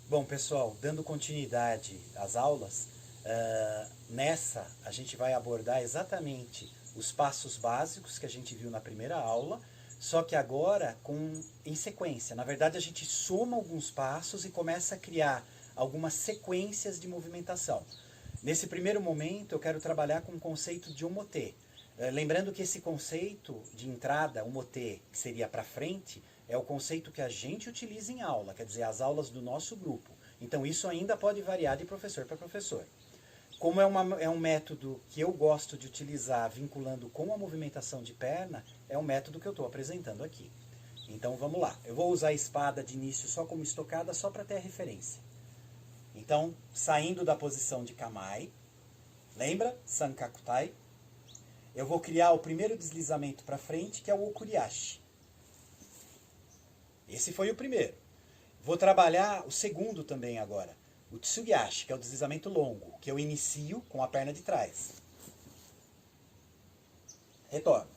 Bom, pessoal, dando continuidade às aulas, nessa a gente vai abordar exatamente os passos básicos que a gente viu na primeira aula, só que agora em sequência. Na verdade, a gente soma alguns passos e começa a criar algumas sequências de movimentação. Nesse primeiro momento, eu quero trabalhar com o conceito de omotê. Lembrando que esse conceito de entrada, omotê, que seria para frente, é o conceito que a gente utiliza em aula, quer dizer, as aulas do nosso grupo. Então isso ainda pode variar de professor para professor. Como é um método que eu gosto de utilizar vinculando com a movimentação de perna, é um método que eu estou apresentando aqui. Então vamos lá. Eu vou usar a espada de início só como estocada, só para ter a referência. Então, saindo da posição de Kamae, lembra? Sankakutai. Eu vou criar o primeiro deslizamento para frente, que é o Okuriashi. Esse foi o primeiro. Vou trabalhar o segundo também agora. O Tsugiashi, que é o deslizamento longo, que eu inicio com a perna de trás. Retorno.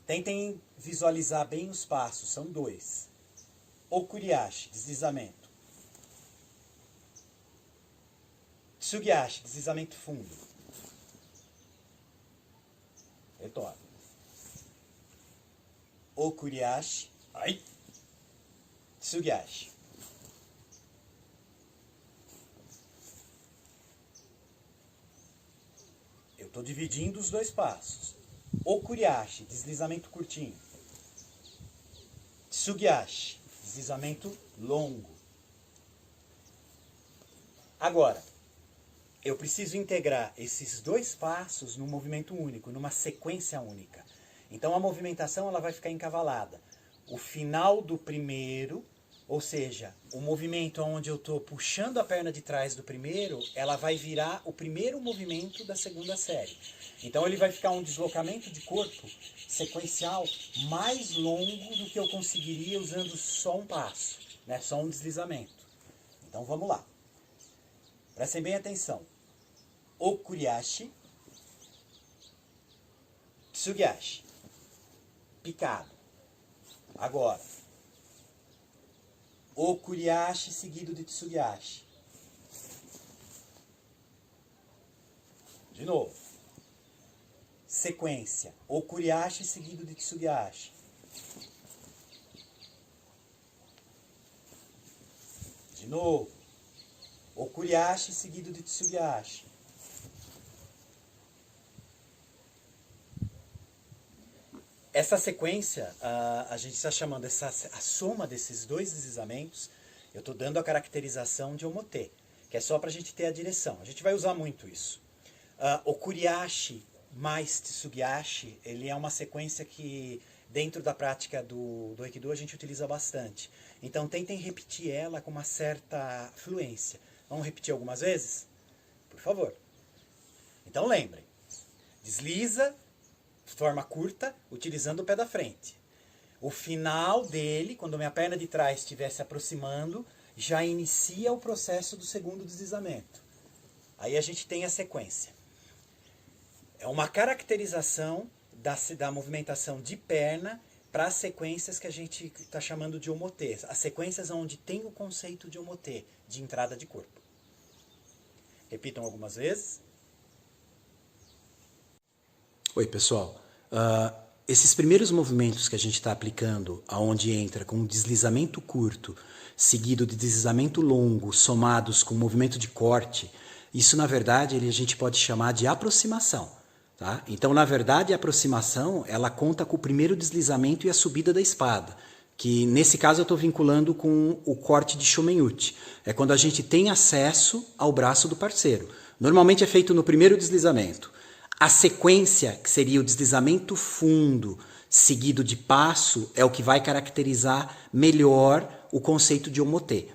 Tentem visualizar bem os passos, são dois. Okuriashi, deslizamento. Tsugiashi, deslizamento fundo. Retorno. Okuriashi, ai. Tsugiashi. Eu estou dividindo os dois passos. Okuriashi, deslizamento curtinho. Tsugiashi, deslizamento longo. Agora, eu preciso integrar esses dois passos num movimento único, numa sequência única. Então a movimentação ela vai ficar encavalada. O final do primeiro, ou seja, o movimento onde eu estou puxando a perna de trás do primeiro, ela vai virar o primeiro movimento da segunda série. Então ele vai ficar um deslocamento de corpo sequencial mais longo do que eu conseguiria usando só um passo, né? Só um deslizamento. Então vamos lá. Prestem bem atenção. Okuriashi, Tsugiashi, picado. Agora, Okuriashi seguido de Tsugiashi. De novo. Sequência. Okuriashi seguido de Tsugiashi. De novo. Okuriashi seguido de Tsugiashi. Essa sequência, a gente está chamando a soma desses dois deslizamentos, eu estou dando a caracterização de omotê, que é só para a gente ter a direção. A gente vai usar muito isso. Okuriashi mais Tsugiashi, ele é uma sequência que dentro da prática do Aikido a gente utiliza bastante. Então tentem repetir ela com uma certa fluência. Vamos repetir algumas vezes? Por favor. Então lembrem, desliza, forma curta, utilizando o pé da frente. O final dele, quando minha perna de trás estiver se aproximando, já inicia o processo do segundo deslizamento. Aí a gente tem a sequência. É uma caracterização da movimentação de perna para as sequências que a gente está chamando de omotê. As sequências onde tem o conceito de omotê, de entrada de corpo. Repitam algumas vezes. Oi, pessoal. Esses primeiros movimentos que a gente está aplicando, aonde entra com um deslizamento curto, seguido de deslizamento longo, somados com movimento de corte, isso, na verdade, a gente pode chamar de aproximação. Tá? Então, na verdade, a aproximação, ela conta com o primeiro deslizamento e a subida da espada, que, nesse caso, eu estou vinculando com o corte de Shomen-uchi. É quando a gente tem acesso ao braço do parceiro. Normalmente é feito no primeiro deslizamento. A sequência, que seria o deslizamento fundo, seguido de passo, é o que vai caracterizar melhor o conceito de omotê.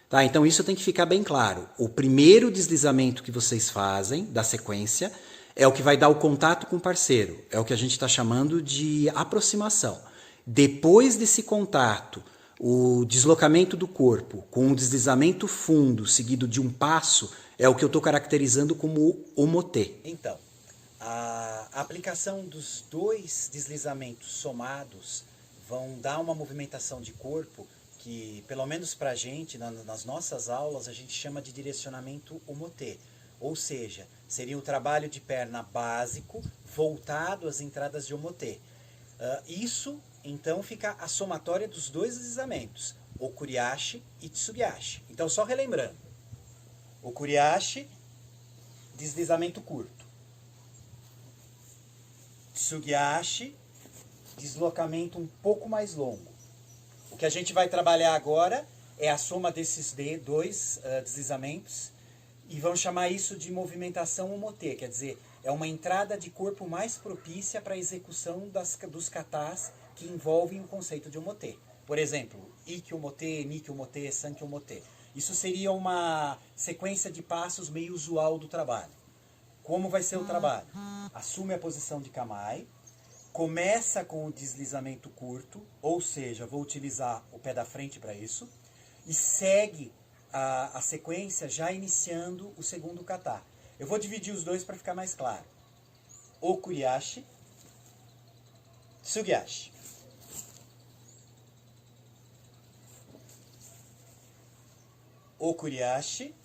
Tá? Então isso tem que ficar bem claro. O primeiro deslizamento que vocês fazem, da sequência, é o que vai dar o contato com o parceiro. É o que a gente está chamando de aproximação. Depois desse contato, o deslocamento do corpo com um deslizamento fundo, seguido de um passo, é o que eu estou caracterizando como omotê. Então, a aplicação dos dois deslizamentos somados vão dar uma movimentação de corpo que, pelo menos para a gente, nas nossas aulas, a gente chama de direcionamento omotê. Ou seja, seria o trabalho de perna básico voltado às entradas de omotê. Isso, então, fica a somatória dos dois deslizamentos, okuriashi e tsugiashi. Então, só relembrando. Okuriashi, deslizamento curto. Tsugiashi, deslocamento um pouco mais longo. O que a gente vai trabalhar agora é a soma desses dois deslizamentos e vamos chamar isso de movimentação omotê, quer dizer, é uma entrada de corpo mais propícia para a execução dos katas que envolvem o conceito de omotê. Por exemplo, iki-omotê, niki-omotê, sanki-omotê. Isso seria uma sequência de passos meio usual do trabalho. Como vai ser o trabalho? Assume a posição de kamae, começa com o deslizamento curto, ou seja, vou utilizar o pé da frente para isso, e segue a sequência já iniciando o segundo kata. Eu vou dividir os dois para ficar mais claro. Okuriashi, tsugiashi. Okuriashi,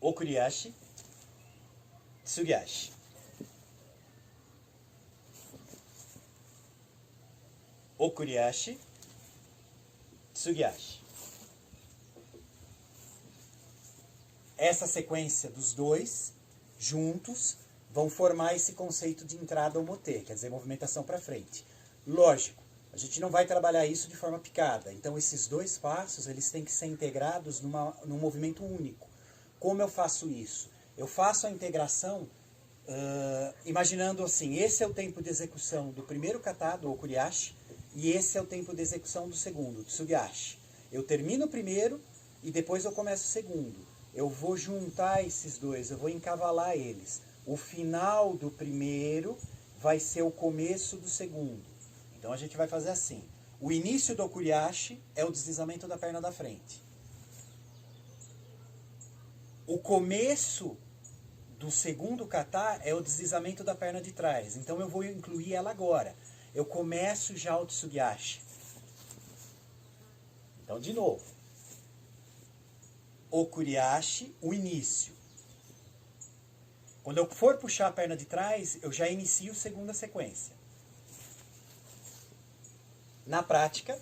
okuriashi, tsugiashi. Okuriashi, tsugiashi. Essa sequência dos dois, juntos, vão formar esse conceito de entrada omotê, quer dizer, movimentação para frente. Lógico, a gente não vai trabalhar isso de forma picada, então esses dois passos eles têm que ser integrados num movimento único. Como eu faço isso? Eu faço a integração imaginando assim, esse é o tempo de execução do primeiro kata, do okuriashi, e esse é o tempo de execução do segundo, tsugiashi. Eu termino o primeiro e depois eu começo o segundo. Eu vou juntar esses dois, eu vou encavalar eles. O final do primeiro vai ser o começo do segundo. Então a gente vai fazer assim. O início do okuriashi é o deslizamento da perna da frente. O começo do segundo kata é o deslizamento da perna de trás. Então eu vou incluir ela agora. Eu começo já o tsugiashi. Então, de novo. Okuriashi, o início. Quando eu for puxar a perna de trás, eu já inicio a segunda sequência. Na prática,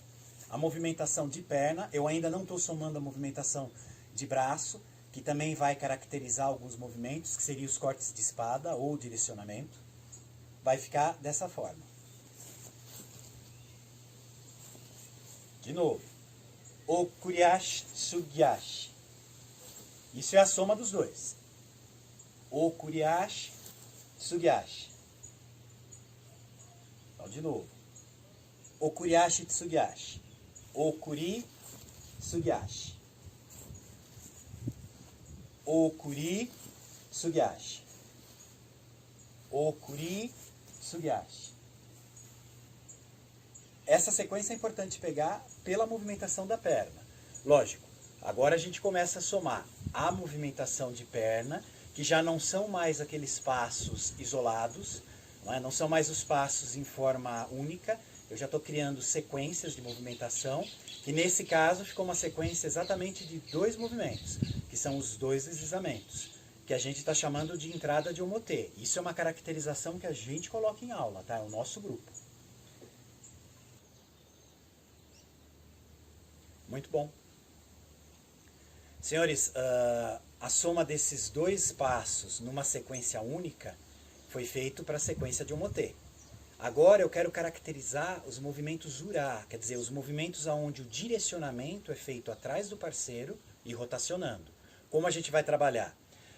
a movimentação de perna, eu ainda não estou somando a movimentação de braço, que também vai caracterizar alguns movimentos, que seriam os cortes de espada ou direcionamento. Vai ficar dessa forma. De novo. Okuriashi, tsugiashi. Isso é a soma dos dois. Okuriashi, tsugiashi. Então, de novo. Okuriashi, tsugiashi. Okuri, tsugiashi. Okuri, tsugiashi. Okuri, tsugiashi. Essa sequência é importante pegar pela movimentação da perna. Lógico, agora a gente começa a somar a movimentação de perna, que já não são mais aqueles passos isolados, não são mais os passos em forma única. Eu já estou criando sequências de movimentação, que nesse caso ficou uma sequência exatamente de dois movimentos, que são os dois deslizamentos, que a gente está chamando de entrada de omotê. Isso é uma caracterização que a gente coloca em aula, tá? É o nosso grupo. Muito bom. Senhores, a soma desses dois passos numa sequência única foi feito para a sequência de omotê. Agora eu quero caracterizar os movimentos ura, quer dizer, os movimentos onde o direcionamento é feito atrás do parceiro e rotacionando. Como a gente vai trabalhar?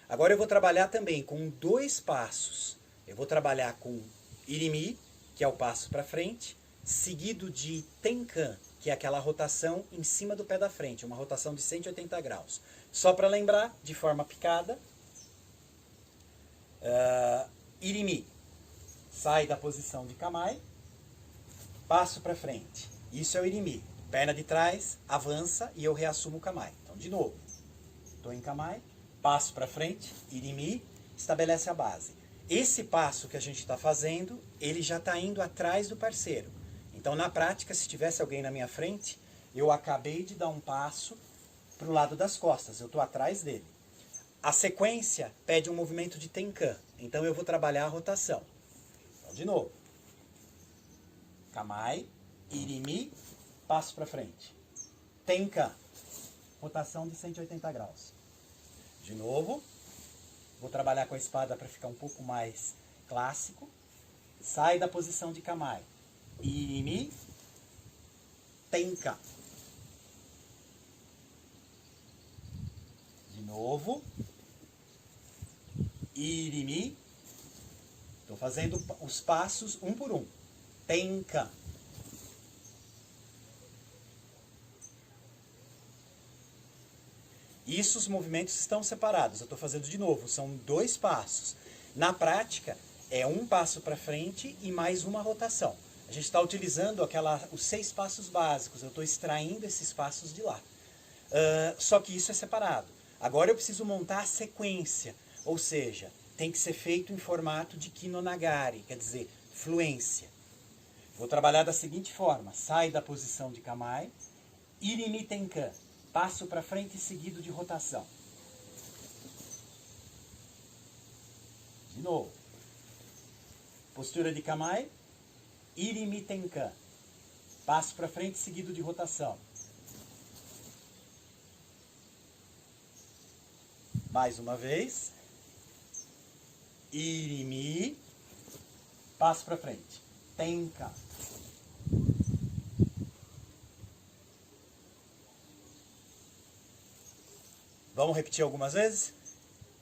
Agora eu vou trabalhar também com dois passos. Eu vou trabalhar com irimi, que é o passo para frente, seguido de tenkan, que é aquela rotação em cima do pé da frente, uma rotação de 180 graus. Só para lembrar, de forma picada, irimi, sai da posição de kamae, passo para frente. Isso é o irimi. Perna de trás, avança e eu reassumo o kamae. Então, de novo, estou em kamae, passo para frente, irimi, estabelece a base. Esse passo que a gente está fazendo, ele já está indo atrás do parceiro. Então, na prática, se tivesse alguém na minha frente, eu acabei de dar um passo para o lado das costas, eu estou atrás dele. A sequência pede um movimento de Tenkan, então eu vou trabalhar a rotação. Então, de novo. Kamae, Irimi, passo para frente. Tenkan, rotação de 180 graus. De novo, vou trabalhar com a espada para ficar um pouco mais clássico. Sai da posição de Kamae. Irimi, Tenkan. De novo. Irimi. Estou fazendo os passos um por um. Tenkan. Isso, os movimentos estão separados. Eu estou fazendo de novo. São 2 passos. Na prática, é um passo para frente e mais uma rotação. A gente está utilizando os 6 passos básicos. Eu estou extraindo esses passos de lá. Só que isso é separado. Agora eu preciso montar a sequência. Ou seja, tem que ser feito em formato de Kinonagari, quer dizer, fluência. Vou trabalhar da seguinte forma. Sai da posição de Kamae. Irimi Tenkan. Passo para frente seguido de rotação. De novo. Postura de Kamae. Irimi Tenkan. Passo para frente seguido de rotação. Mais uma vez. Irimi. Passo para frente. Tenkan. Vamos repetir algumas vezes?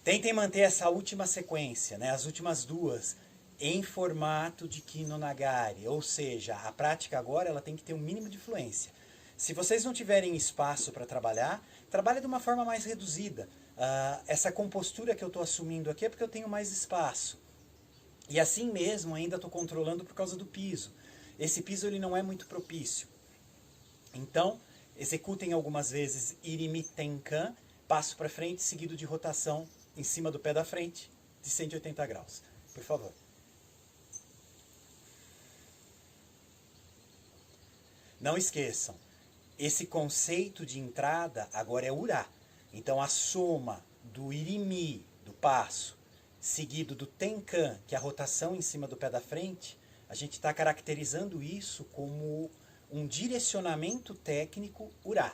Tentem manter essa última sequência, né, as últimas 2, em formato de Kinonagari. Ou seja, a prática agora ela tem que ter um mínimo de fluência. Se vocês não tiverem espaço para trabalhar, trabalhe de uma forma mais reduzida. Essa compostura que eu estou assumindo aqui é porque eu tenho mais espaço. E assim mesmo ainda estou controlando por causa do piso. Esse piso ele não é muito propício. Então, executem algumas vezes Irimi Tenkan, passo para frente, seguido de rotação em cima do pé da frente, de 180 graus. Por favor. Não esqueçam, esse conceito de entrada agora é Ura. Então a soma do Irimi, do passo, seguido do Tenkan, que é a rotação em cima do pé da frente, a gente está caracterizando isso como um direcionamento técnico Ura.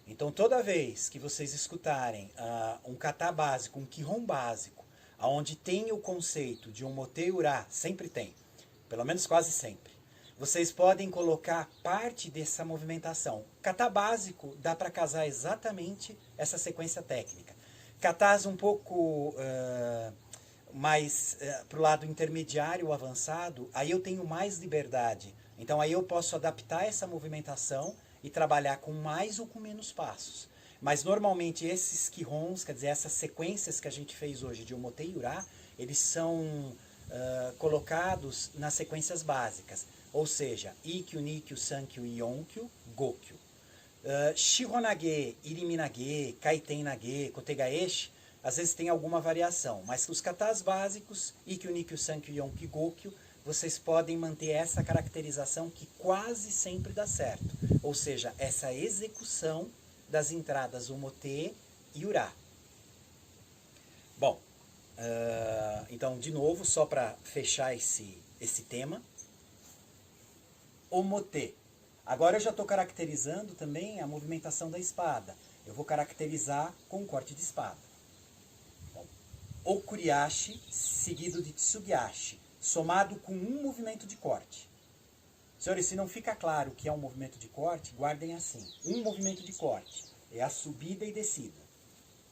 Então toda vez que vocês escutarem um kata básico, um kihon básico, onde tem o conceito de um mote Ura, sempre tem, pelo menos quase sempre, vocês podem colocar parte dessa movimentação. Kata básico dá para casar exatamente essa sequência técnica. Katas um pouco mais para o lado intermediário ou avançado, aí eu tenho mais liberdade. Então aí eu posso adaptar essa movimentação e trabalhar com mais ou com menos passos. Mas normalmente esses kihons, quer dizer, essas sequências que a gente fez hoje de Omote Ura, eles são colocados nas sequências básicas. Ou seja, Ikkyu, Nikkyu, Sankyu, Yonkyu, Gokyu. Shihonage, Iriminage, Kaiten-nage, Kotegaeshi, às vezes tem alguma variação. Mas os katas básicos, Ikkyu, Nikkyu, Sankyu, Yonkyu, Gokyu, vocês podem manter essa caracterização que quase sempre dá certo. Ou seja, essa execução das entradas Omote e Ura. Bom, então, de novo, só para fechar esse tema. Omote. Agora eu já estou caracterizando também a movimentação da espada. Eu vou caracterizar com um corte de espada. Então, Okuriashi, seguido de Tsugiashi, somado com um movimento de corte. Senhores, se não fica claro o que é um movimento de corte, guardem assim. Um movimento de corte é a subida e descida.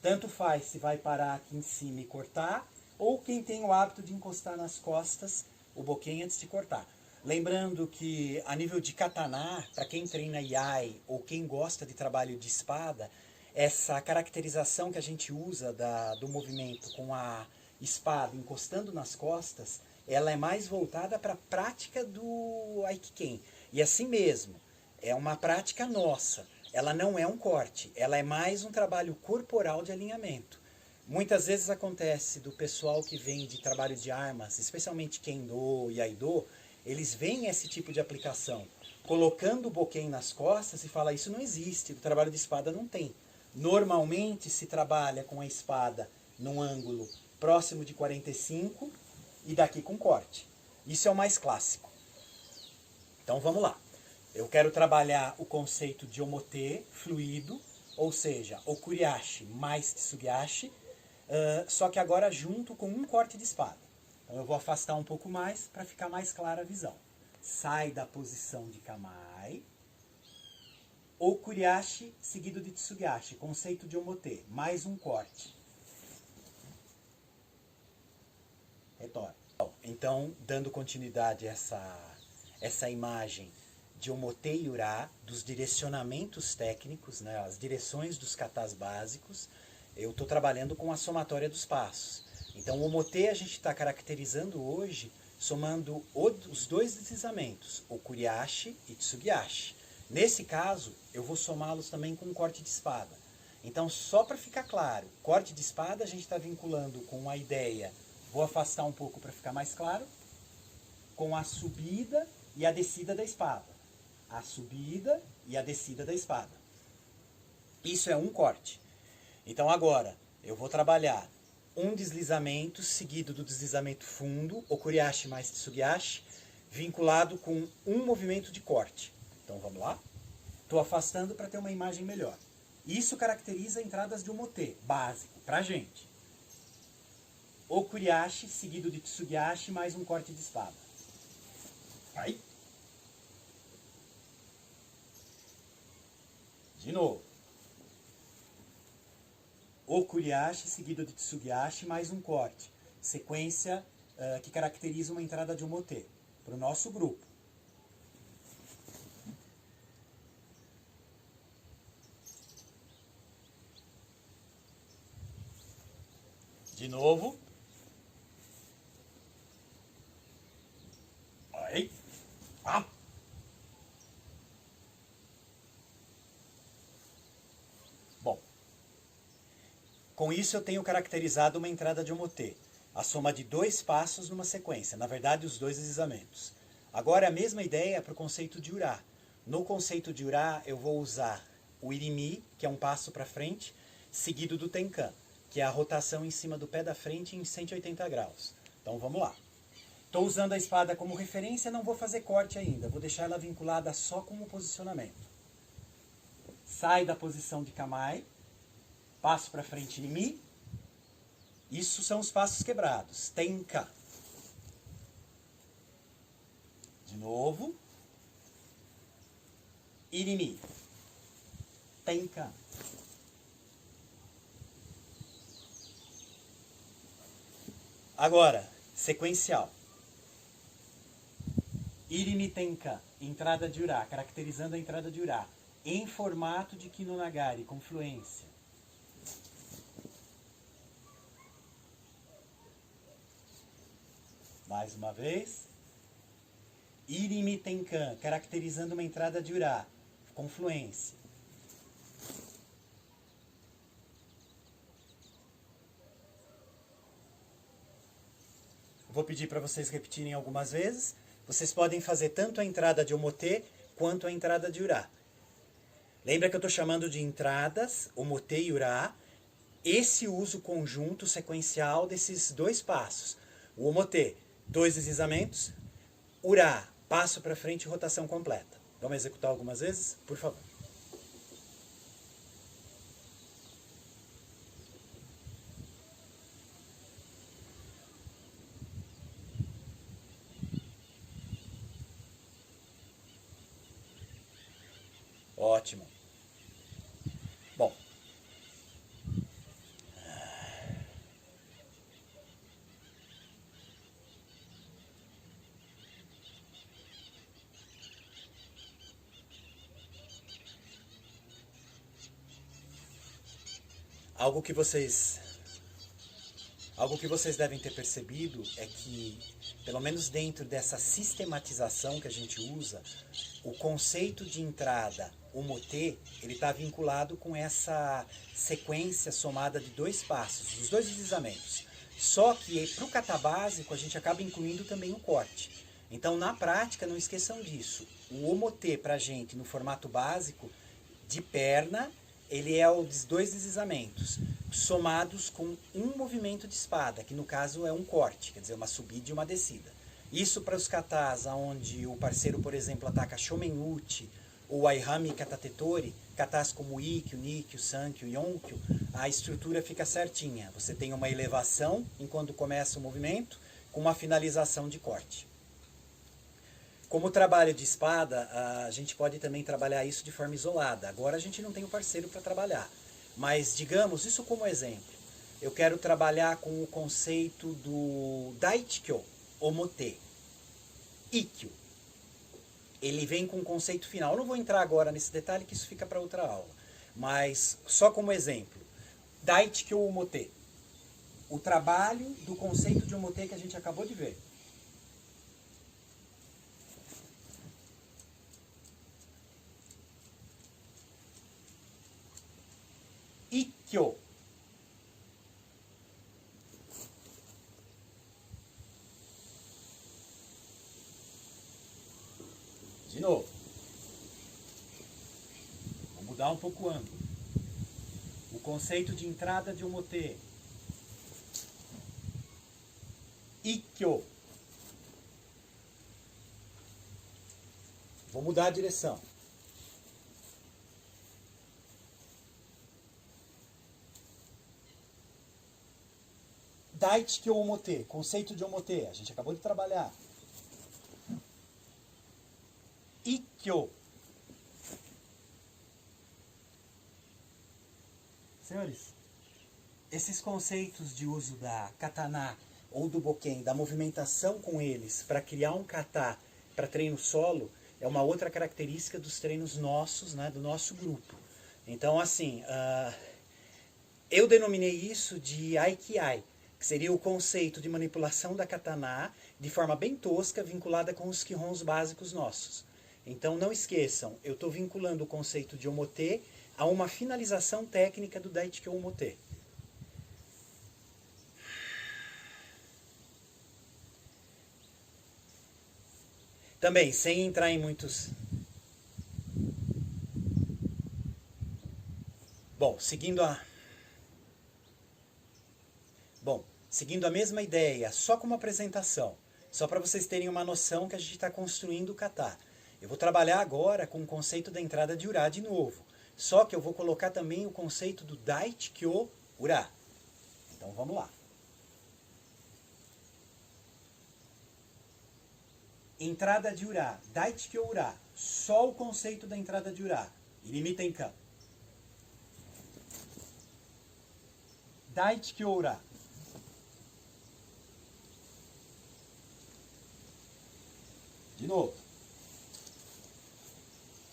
Tanto faz se vai parar aqui em cima e cortar, ou quem tem o hábito de encostar nas costas o boquém antes de cortar. Lembrando que a nível de katana, para quem treina Iai ou quem gosta de trabalho de espada, essa caracterização que a gente usa do movimento com a espada encostando nas costas, ela é mais voltada para a prática do Aikiken. E assim mesmo, é uma prática nossa. Ela não é um corte, ela é mais um trabalho corporal de alinhamento. Muitas vezes acontece do pessoal que vem de trabalho de armas, especialmente Kendo e Aido, eles veem esse tipo de aplicação. colocando o boquém nas costas e fala, isso não existe, o trabalho de espada não tem. Normalmente se trabalha com a espada num ângulo próximo de 45 e daqui com corte. Isso é o mais clássico. Então vamos lá. Eu quero trabalhar o conceito de omote fluido, ou seja, okuriashi mais tsugiashi, só que agora junto com um corte de espada. Então eu vou afastar um pouco mais para ficar mais clara a visão. Sai da posição de kamae. Okuriashi seguido de tsugiashi, conceito de omote, mais um corte. Retorna. Então, dando continuidade a essa imagem de omote e ura, dos direcionamentos técnicos, né, as direções dos katas básicos, eu estou trabalhando com a somatória dos passos. Então, o omote a gente está caracterizando hoje somando os dois deslizamentos, okuriashi e tsugiashi. Nesse caso, eu vou somá-los também com um corte de espada. Então, só para ficar claro, corte de espada a gente está vinculando com a ideia, vou afastar um pouco para ficar mais claro, com a subida e a descida da espada. A subida e a descida da espada. Isso é um corte. Então agora, eu vou trabalhar um deslizamento seguido do deslizamento fundo, okuriashi mais tsugiashi, vinculado com um movimento de corte. Então vamos lá? Estou afastando para ter uma imagem melhor. Isso caracteriza entradas de omote, básico, para a gente. Okuriashi seguido de tsugiashi mais um corte de espada. Aí. De novo. Okuriashi seguido de tsugiashi mais um corte. Sequência que caracteriza uma entrada de omote para o nosso grupo. De novo. Aí. Ah. Bom. Com isso eu tenho caracterizado uma entrada de omote. A soma de dois passos numa sequência. Na verdade, os dois deslizamentos. Agora, a mesma ideia para o conceito de ura. No conceito de ura, eu vou usar o irimi, que é um passo para frente, seguido do tenkan, que é a rotação em cima do pé da frente em 180 graus. Então vamos lá. Estou usando a espada como referência, não vou fazer corte ainda. Vou deixar ela vinculada só com o posicionamento. Sai da posição de kamae. Passo para frente irimi. Isso são os passos quebrados. Tenka. De novo. Irimi. Tenka. Agora, sequencial. Irimi Tenka, entrada de ura, caracterizando a entrada de ura, em formato de kinonagari, com fluência. Mais uma vez. Irimi Tenkan, caracterizando uma entrada de ura, com fluência. Vou pedir para vocês repetirem algumas vezes. Vocês podem fazer tanto a entrada de omote quanto a entrada de ura. Lembra que eu estou chamando de entradas, omote e ura, esse uso conjunto sequencial desses dois passos. O omote, dois deslizamentos. Ura, passo para frente e rotação completa. Vamos executar algumas vezes? Por favor. Ótimo. Bom. Algo que vocês devem ter percebido é que, pelo menos dentro dessa sistematização que a gente usa, o conceito de entrada omote, ele está vinculado com essa sequência somada de dois passos, dos dois deslizamentos. Só que para o kata básico a gente acaba incluindo também o corte. Então, na prática, não esqueçam disso. O omote pra gente, no formato básico, de perna, ele é os dois deslizamentos, somados com um movimento de espada, que no caso é um corte, quer dizer, uma subida e uma descida. Isso para os katas, onde o parceiro, por exemplo, ataca Shomen-uchi ou Aihami Katatetori, katas como o Ikkyo, Nikkyo, Sankyo, Yonkyo, a estrutura fica certinha. Você tem uma elevação enquanto começa o movimento, com uma finalização de corte. Como trabalho de espada, a gente pode também trabalhar isso de forma isolada. Agora a gente não tem o parceiro para trabalhar. Mas, digamos, isso como exemplo. Eu quero trabalhar com o conceito do Daichikyo, Omote, Ikkyo. Ele vem com um conceito final. Eu não vou entrar agora nesse detalhe, que isso fica para outra aula. Mas, só como exemplo. Daichikyo Omote. O trabalho do conceito de Omote que a gente acabou de ver. Ikkyo. De novo. Vou mudar um pouco o ângulo. O conceito de entrada de omote. Ikkyo. Vou mudar a direção. Daichikyo Omote, conceito de omote, a gente acabou de trabalhar. Ikkyo. Senhores, esses conceitos de uso da katana ou do boken, da movimentação com eles para criar um kata para treino solo, é uma outra característica dos treinos nossos, né, do nosso grupo. Então, assim, eu denominei isso de Aikiai, que seria o conceito de manipulação da katana de forma bem tosca, vinculada com os kihons básicos nossos. Então não esqueçam, eu estou vinculando o conceito de omote a uma finalização técnica do Daichikyo Omote. Também, sem entrar em muitos... Bom, seguindo a mesma ideia, só como apresentação, só para vocês terem uma noção que a gente está construindo o kata. Eu vou trabalhar agora com o conceito da entrada de ura de novo, só que eu vou colocar também o conceito do Daichikyo Ura. Então vamos lá. Entrada de ura, Daichikyo Ura, só o conceito da entrada de ura, Irimi Tenkan. Daichikyo Ura. De novo.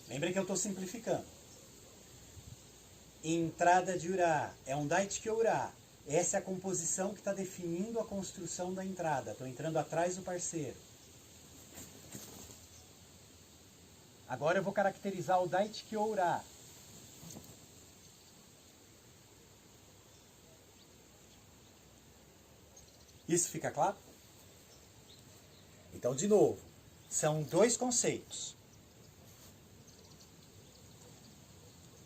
Lembra que eu estou simplificando. Entrada de ura é um Daichikyo Ura. Essa é a composição que está definindo a construção da entrada. Estou entrando atrás do parceiro. Agora eu vou caracterizar o Daichikyo Ura. Isso fica claro? Então, de novo, são dois conceitos.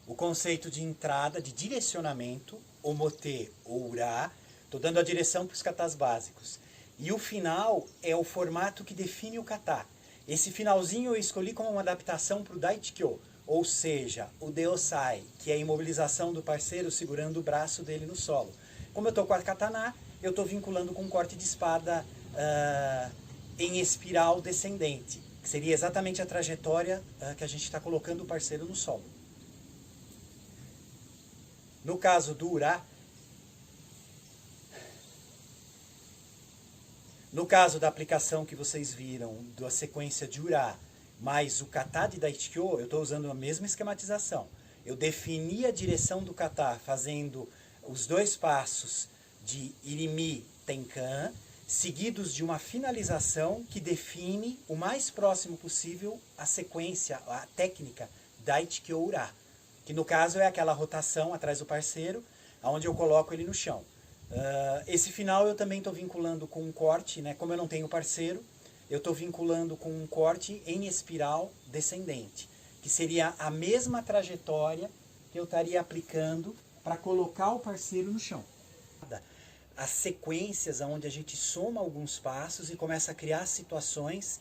O conceito de entrada, de direcionamento, omote ou ura, estou dando a direção para os katas básicos. E o final é o formato que define o kata. Esse finalzinho eu escolhi como uma adaptação para o Daichikyo, ou seja, o Deosai, que é a imobilização do parceiro segurando o braço dele no solo. Como eu estou com a katana, eu estou vinculando com um corte de espada em espiral descendente, que seria exatamente a trajetória que a gente está colocando o parceiro no solo. No caso do ura, no caso da aplicação que vocês viram, da sequência de ura mais o kata de Daichikyo, eu estou usando a mesma esquematização. Eu defini a direção do kata fazendo os dois passos de Irimi Tenkan, seguidos de uma finalização que define o mais próximo possível a sequência, a técnica Daichikyo Ura, que no caso é aquela rotação atrás do parceiro, onde eu coloco ele no chão. Esse final eu também estou vinculando com um corte, né? Como eu não tenho parceiro, eu estou vinculando com um corte em espiral descendente, que seria a mesma trajetória que eu estaria aplicando para colocar o parceiro no chão. As sequências onde a gente soma alguns passos e começa a criar situações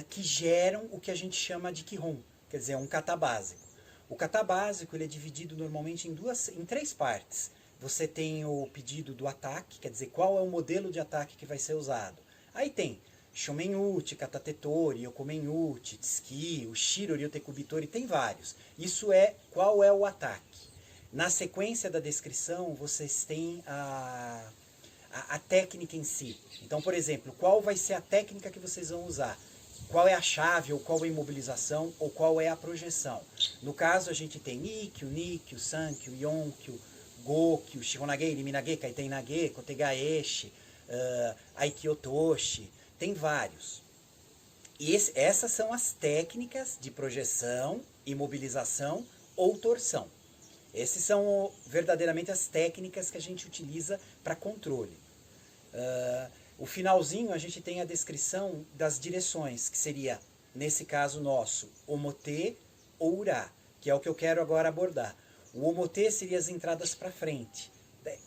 que geram o que a gente chama de Kihon, quer dizer, um kata básico. O kata básico ele é dividido normalmente em três partes. Você tem o pedido do ataque, quer dizer, qual é o modelo de ataque que vai ser usado. Aí tem Shomen-uchi, Katatetori, Yokomen-uchi, Tsuki, o Shirori, o Tekubitori, tem vários. Isso é qual é o ataque. Na sequência da descrição, vocês têm a técnica em si. Então, por exemplo, qual vai ser a técnica que vocês vão usar? Qual é a chave, ou qual é a imobilização, ou qual é a projeção. No caso, a gente tem Ikkyo, Nikkyo, Sankyo, Yonkyo, Gokyo, Shihonage, Riminage, Kaitenage, Kotegaeshi, Aikyotoshi, tem vários. E essas são as técnicas de projeção, imobilização ou torção. Essas são verdadeiramente as técnicas que a gente utiliza para controle. O finalzinho a gente tem a descrição das direções, que seria, nesse caso nosso, Omote ou Ura, que é o que eu quero agora abordar. O Omote seria as entradas para frente.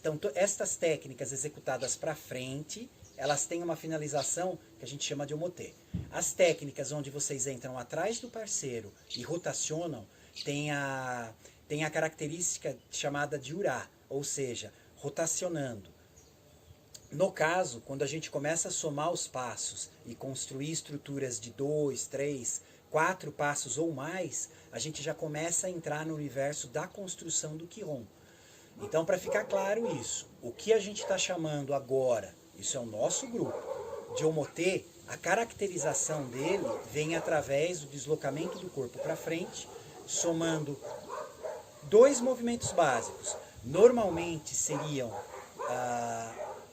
Então, estas técnicas executadas para frente, elas têm uma finalização que a gente chama de Omote. As técnicas onde vocês entram atrás do parceiro e rotacionam, tem a característica chamada de Ura, ou seja, rotacionando. No caso, quando a gente começa a somar os passos e construir estruturas de 2, 3, 4 passos ou mais, a gente já começa a entrar no universo da construção do Kihon. Então, para ficar claro isso, o que a gente está chamando agora, isso é o nosso grupo, de Omote, a caracterização dele vem através do deslocamento do corpo para frente, somando 2 movimentos básicos. Normalmente seriam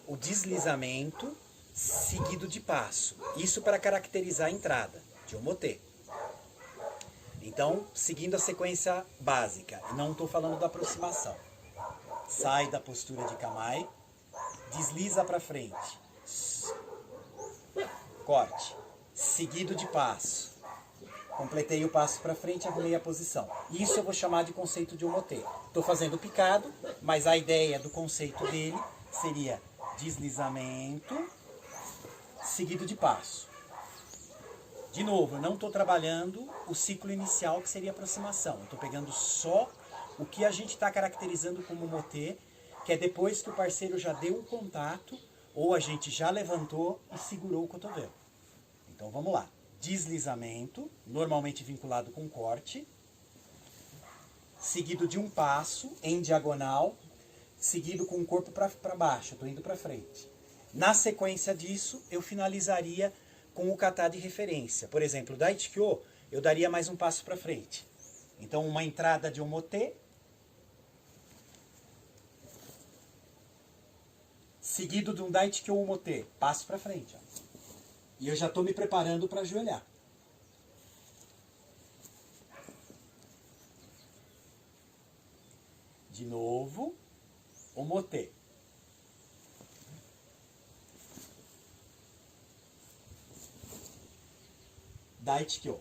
o deslizamento seguido de passo. Isso para caracterizar a entrada de Omote. Então, seguindo a sequência básica, não estou falando da aproximação. Sai da postura de Kamae, desliza para frente, corte, seguido de passo. Completei o passo para frente, arrumei a posição. Isso eu vou chamar de conceito de Omote. Estou fazendo picado, mas a ideia do conceito dele seria deslizamento seguido de passo. De novo, eu não estou trabalhando o ciclo inicial, que seria aproximação. Eu estou pegando só o que a gente está caracterizando como Omote, que é depois que o parceiro já deu o contato, ou a gente já levantou e segurou o cotovelo. Então vamos lá. Deslizamento, normalmente vinculado com corte, seguido de um passo em diagonal, seguido com o corpo para baixo, estou indo para frente. Na sequência disso, eu finalizaria com o kata de referência. Por exemplo, Daichikyo, eu daria mais um passo para frente. Então, uma entrada de Omote, seguido de um Daichikyo Omote, passo para frente. Ó. E eu já estou me preparando para ajoelhar. De novo, Omote. Daichikyo.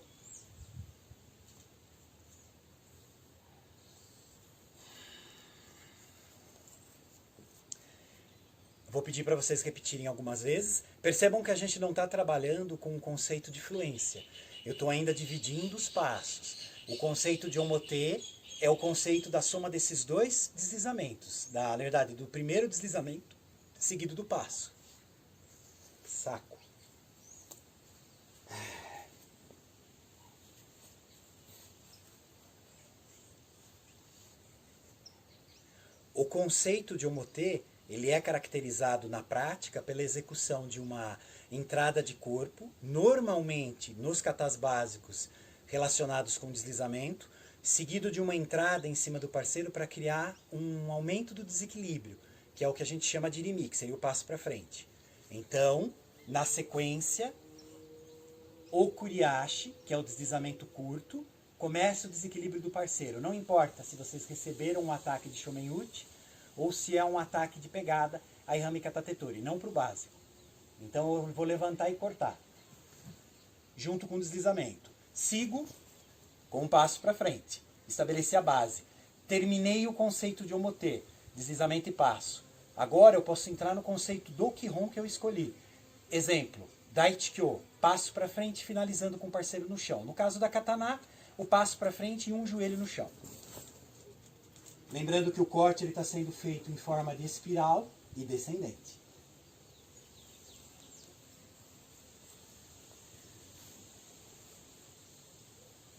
Vou pedir para vocês repetirem algumas vezes. Percebam que a gente não está trabalhando com o conceito de fluência. Eu estou ainda dividindo os passos. O conceito de Omote é o conceito da soma desses 2 deslizamentos. Na verdade, do primeiro deslizamento seguido do passo. Saco. O conceito de Omote, ele é caracterizado na prática pela execução de uma entrada de corpo, normalmente nos katas básicos relacionados com deslizamento, seguido de uma entrada em cima do parceiro para criar um aumento do desequilíbrio, que é o que a gente chama de irimi, que seria o passo para frente. Então, na sequência, o kuriashi, que é o deslizamento curto, começa o desequilíbrio do parceiro. Não importa se vocês receberam um ataque de Shomen-uchi ou se é um ataque de pegada, Aihami Katatetori, não para o básico. Então eu vou levantar e cortar. junto com o deslizamento. Sigo com um passo para frente. Estabeleci a base. Terminei o conceito de omotê, deslizamento e passo. Agora eu posso entrar no conceito do Kihon que eu escolhi. Exemplo, Daichi-kyo, passo para frente finalizando com o parceiro no chão. No caso da katana, o passo para frente e um joelho no chão. Lembrando que o corte está sendo feito em forma de espiral e descendente.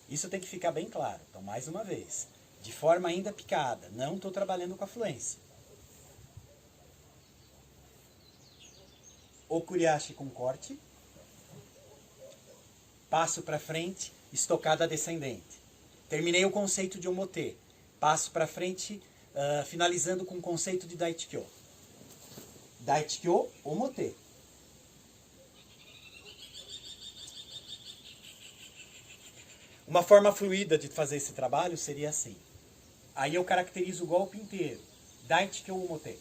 Isso tem que ficar bem claro. Então, mais uma vez, de forma ainda picada, não estou trabalhando com a fluência. Okuriashi com corte. Passo para frente, estocada descendente. Terminei o conceito de omotê. Passo para frente, finalizando com o conceito de Daichi-kyo. Daichi-kyo, omotê. Uma forma fluida de fazer esse trabalho seria assim. Aí eu caracterizo o golpe inteiro. Daichi-kyo, omotê.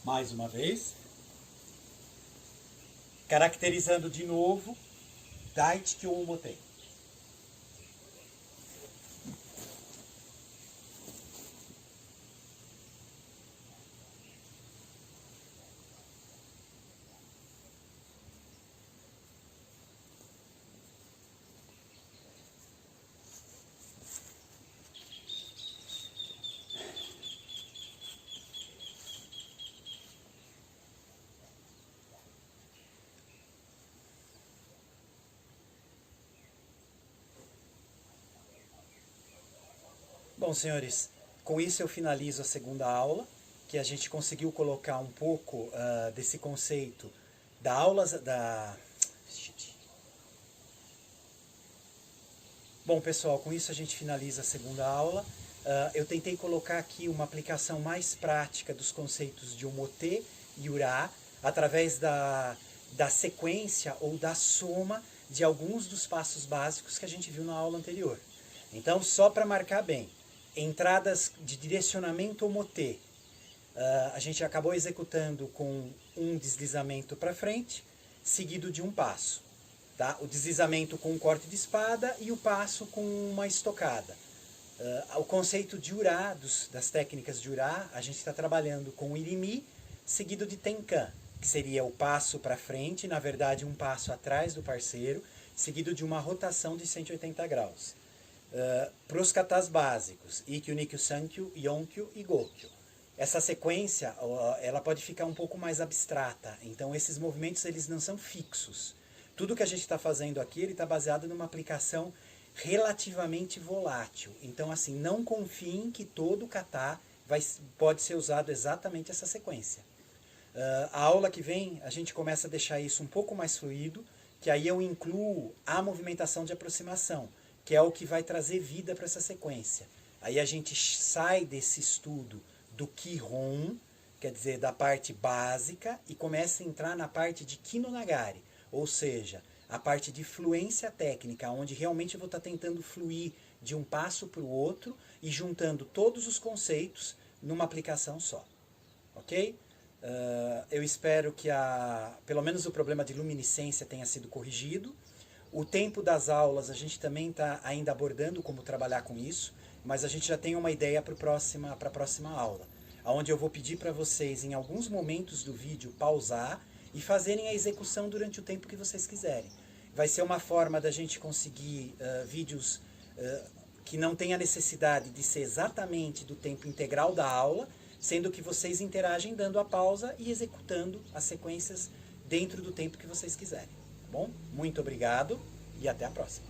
Mais uma vez. Caracterizando de novo. Daichi-kyo, omotê. Bom, senhores, com isso eu finalizo a segunda aula, que a gente conseguiu colocar um pouco desse conceito da aula da... Bom, pessoal, com isso a gente finaliza a segunda aula. Eu tentei colocar aqui uma aplicação mais prática dos conceitos de omotê e urá, através da sequência ou da soma de alguns dos passos básicos que a gente viu na aula anterior. Então, só para marcar bem, entradas de direcionamento omotê, a gente acabou executando com um deslizamento para frente, seguido de um passo. Tá? O deslizamento com um corte de espada e o passo com uma estocada. O conceito de urá, das técnicas de urá, a gente está trabalhando com o irimi, seguido de tenkan, que seria o passo para frente, na verdade um passo atrás do parceiro, seguido de uma rotação de 180 graus. Para os katas básicos, Ikkyu, Nikkyu, Sankyu, Yonkyu e Gokyu. Essa sequência ela pode ficar um pouco mais abstrata, então esses movimentos eles não são fixos. Tudo que a gente está fazendo aqui está baseado numa aplicação relativamente volátil. Então, assim, não confiem que todo kata pode ser usado exatamente essa sequência. A aula que vem a gente começa a deixar isso um pouco mais fluido, que aí eu incluo a movimentação de aproximação, que é o que vai trazer vida para essa sequência. Aí a gente sai desse estudo do Kihon, quer dizer, da parte básica, e começa a entrar na parte de Kinonagari, ou seja, a parte de fluência técnica, onde realmente eu vou estar tentando fluir de um passo para o outro e juntando todos os conceitos numa aplicação só. Ok? Eu espero que pelo menos o problema de luminiscência tenha sido corrigido. O tempo das aulas a gente também está ainda abordando como trabalhar com isso, mas a gente já tem uma ideia para a próxima aula, onde eu vou pedir para vocês, em alguns momentos do vídeo, pausar e fazerem a execução durante o tempo que vocês quiserem. Vai ser uma forma da gente conseguir vídeos que não tenha necessidade de ser exatamente do tempo integral da aula, sendo que vocês interagem dando a pausa e executando as sequências dentro do tempo que vocês quiserem. Bom, muito obrigado e até a próxima.